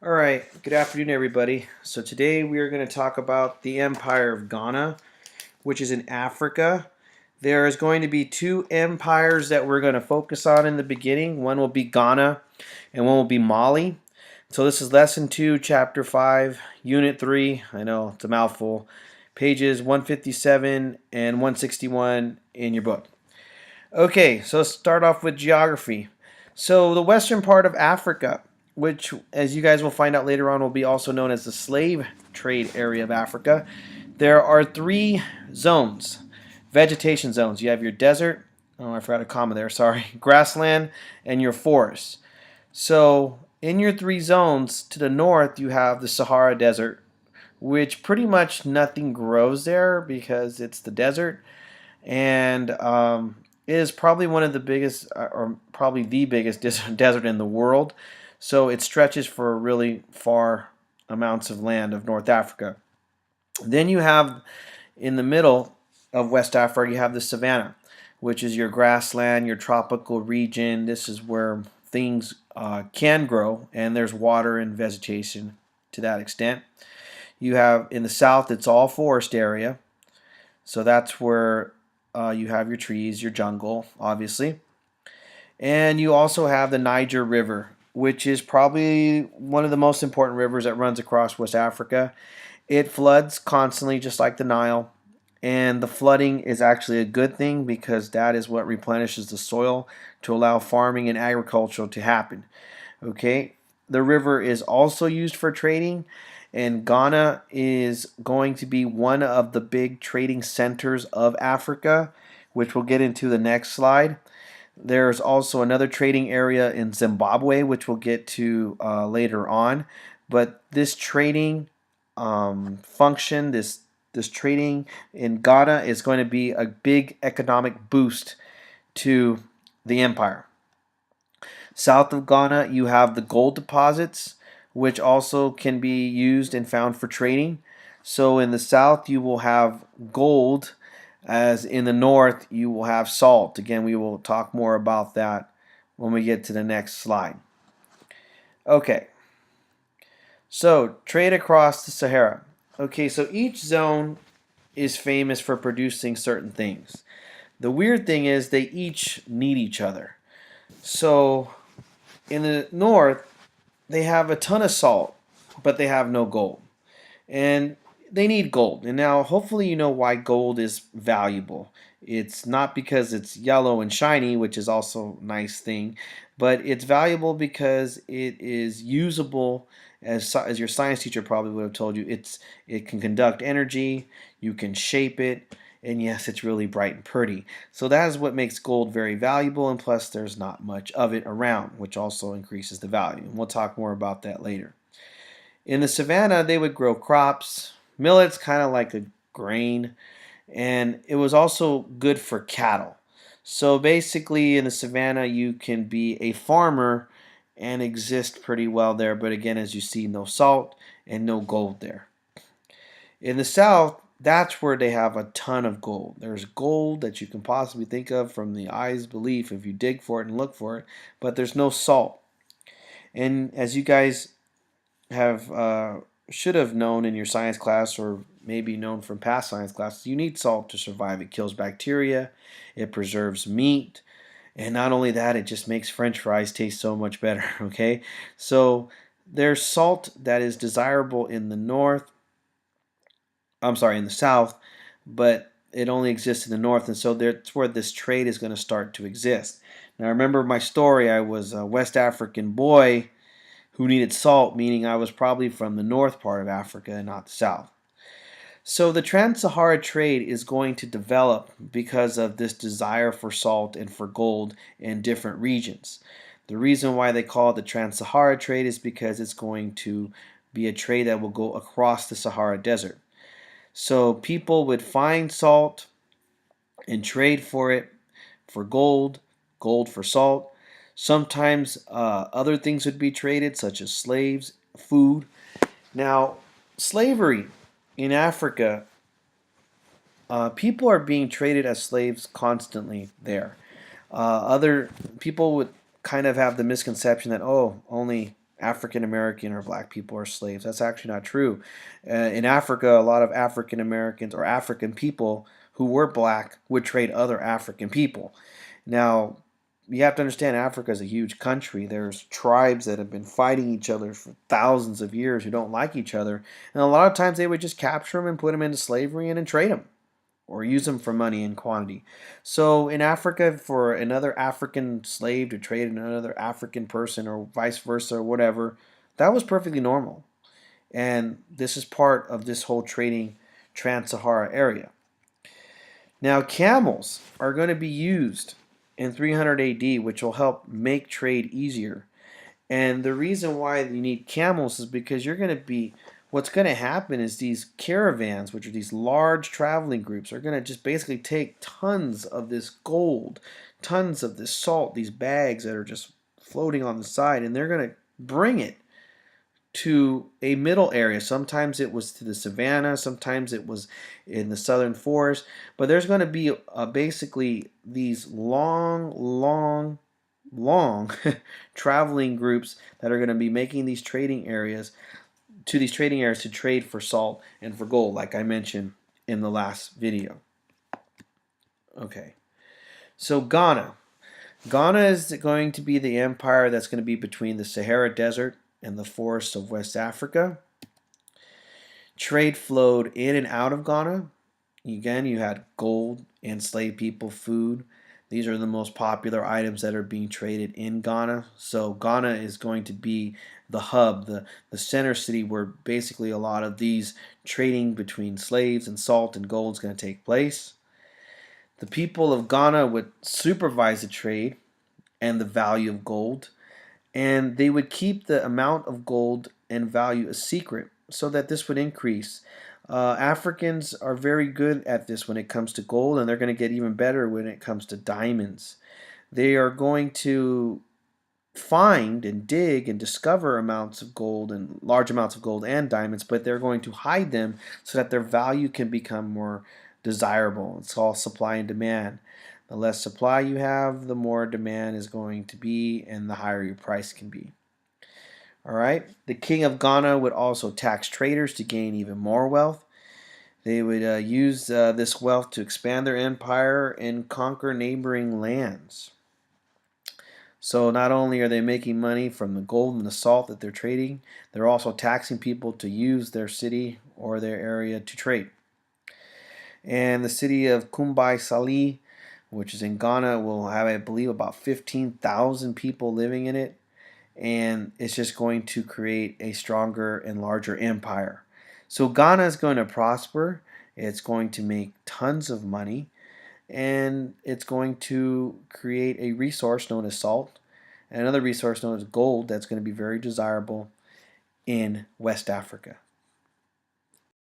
All right, good afternoon, everybody. So today we are going to talk about the Empire of Ghana, which is in Africa. There is going to be two empires that we're going to focus on in the beginning. One will be Ghana, and one will be Mali. So this is Lesson 2, Chapter 5, Unit 3. I know it's a mouthful. Pages 157 and 161 in your book. Okay, so let's start off with geography. So the western part of Africa, which, as you guys will find out later on, will be also known as the slave trade area of Africa, there are three zones, vegetation zones. You have your desert, oh, I forgot a comma there, sorry, grassland, and your forest. So in your three zones, to the north, you have the Sahara Desert, which pretty much nothing grows there because it's the desert, and it is probably one of the biggest, or probably the biggest desert in the world. So it stretches for really far amounts of land of North Africa. Then you have in the middle of West Africa, you have the savanna, which is your grassland, your tropical region. This is where things can grow, and there's water and vegetation to that extent. You have in the south, it's all forest area. So that's where you have your trees, your jungle, obviously. And you also have the Niger River, which is probably one of the most important rivers that runs across West Africa. It floods constantly, just like the Nile. And the flooding is actually a good thing because that is what replenishes the soil to allow farming and agriculture to happen. Okay, the river is also used for trading, and Ghana is going to be one of the big trading centers of Africa, which we'll get into the next slide. There's also another trading area in Zimbabwe, which we'll get to later on. But this trading function, this trading in Ghana is going to be a big economic boost to the empire. South of Ghana, you have the gold deposits, which also can be used and found for trading. So in the south, you will have gold, as in the north, you will have salt. Again, we will talk more about that when we get to the next slide. Okay, so trade across the Sahara. Okay, so each zone is famous for producing certain things. The weird thing is they each need each other. So in the north, they have a ton of salt, but they have no gold. And they need gold. And now, hopefully, you know why gold is valuable. It's not because it's yellow and shiny, which is also a nice thing, but it's valuable because it is usable. As your science teacher probably would have told you, it can conduct energy, you can shape it, and yes, it's really bright and pretty. So that is what makes gold very valuable, and plus there's not much of it around, which also increases the value. And we'll talk more about that later. In the savannah, they would grow crops. Millet's kind of like a grain, and it was also good for cattle. So basically, in the savannah, you can be a farmer and exist pretty well there. But again, as you see, no salt and no gold there. In the south, that's where they have a ton of gold. There's gold that you can possibly think of from the eye's belief if you dig for it and look for it, but there's no salt. And as you guys have should have known in your science class, or maybe known from past science classes, you need salt to survive. It kills bacteria, it preserves meat, and not only that, it just makes French fries taste so much better. Okay, so there's salt that is desirable in the north. I'm sorry, in the south, but it only exists in the north, and so that's where this trade is going to start to exist. Now, remember my story. I was a West African boy who needed salt, meaning I was probably from the north part of Africa and not the south. So the Trans-Sahara trade is going to develop because of this desire for salt and for gold in different regions. The reason why they call it the Trans-Sahara trade is because it's going to be a trade that will go across the Sahara Desert. So people would find salt and trade for it for gold, gold for salt. Sometimes other things would be traded, such as slaves, food. Now, slavery in Africa, people are being traded as slaves constantly there. Other people would kind of have the misconception that, oh, only African American or black people are slaves. That's actually not true. In Africa, a lot of African Americans or African people who were black would trade other African people. Now, you have to understand Africa is a huge country. There's tribes that have been fighting each other for thousands of years who don't like each other. And a lot of times they would just capture them and put them into slavery and then trade them or use them for money in quantity. So in Africa, for another African slave to trade another African person or vice versa or whatever, that was perfectly normal. And this is part of this whole trading Trans-Sahara area. Now, camels are going to be used in 300 AD, which will help make trade easier. And the reason why you need camels is because what's going to happen is these caravans, which are these large traveling groups, are going to just basically take tons of this gold, tons of this salt, these bags that are just floating on the side, and they're going to bring it to a middle area. Sometimes it was to the savannah, sometimes it was in the southern forest, but there's going to be basically these long traveling groups that are going to be making these trading areas to trade for salt and for gold, like I mentioned in the last video. Okay, so Ghana. Ghana is going to be the empire that's going to be between the Sahara Desert and the forests of West Africa. Trade flowed in and out of Ghana. Again, you had gold, enslaved people, food. These are the most popular items that are being traded in Ghana. So Ghana is going to be the hub, the center city where basically a lot of these trading between slaves and salt and gold is going to take place. The people of Ghana would supervise the trade and the value of gold, and they would keep the amount of gold and value a secret so that this would increase. Africans are very good at this when it comes to gold, and they're going to get even better when it comes to diamonds. They are going to find and dig and discover amounts of gold and large amounts of gold and diamonds, but they're going to hide them so that their value can become more desirable. It's all supply and demand. The less supply you have, the more demand is going to be, and the higher your price can be. All right. The king of Ghana would also tax traders to gain even more wealth. They would use this wealth to expand their empire and conquer neighboring lands. So not only are they making money from the gold and the salt that they're trading, they're also taxing people to use their city or their area to trade. And the city of Kumbai Sali, which is in Ghana, will have, I believe, about 15,000 people living in it. And it's just going to create a stronger and larger empire. So Ghana is going to prosper. It's going to make tons of money. And it's going to create a resource known as salt and another resource known as gold that's going to be very desirable in West Africa.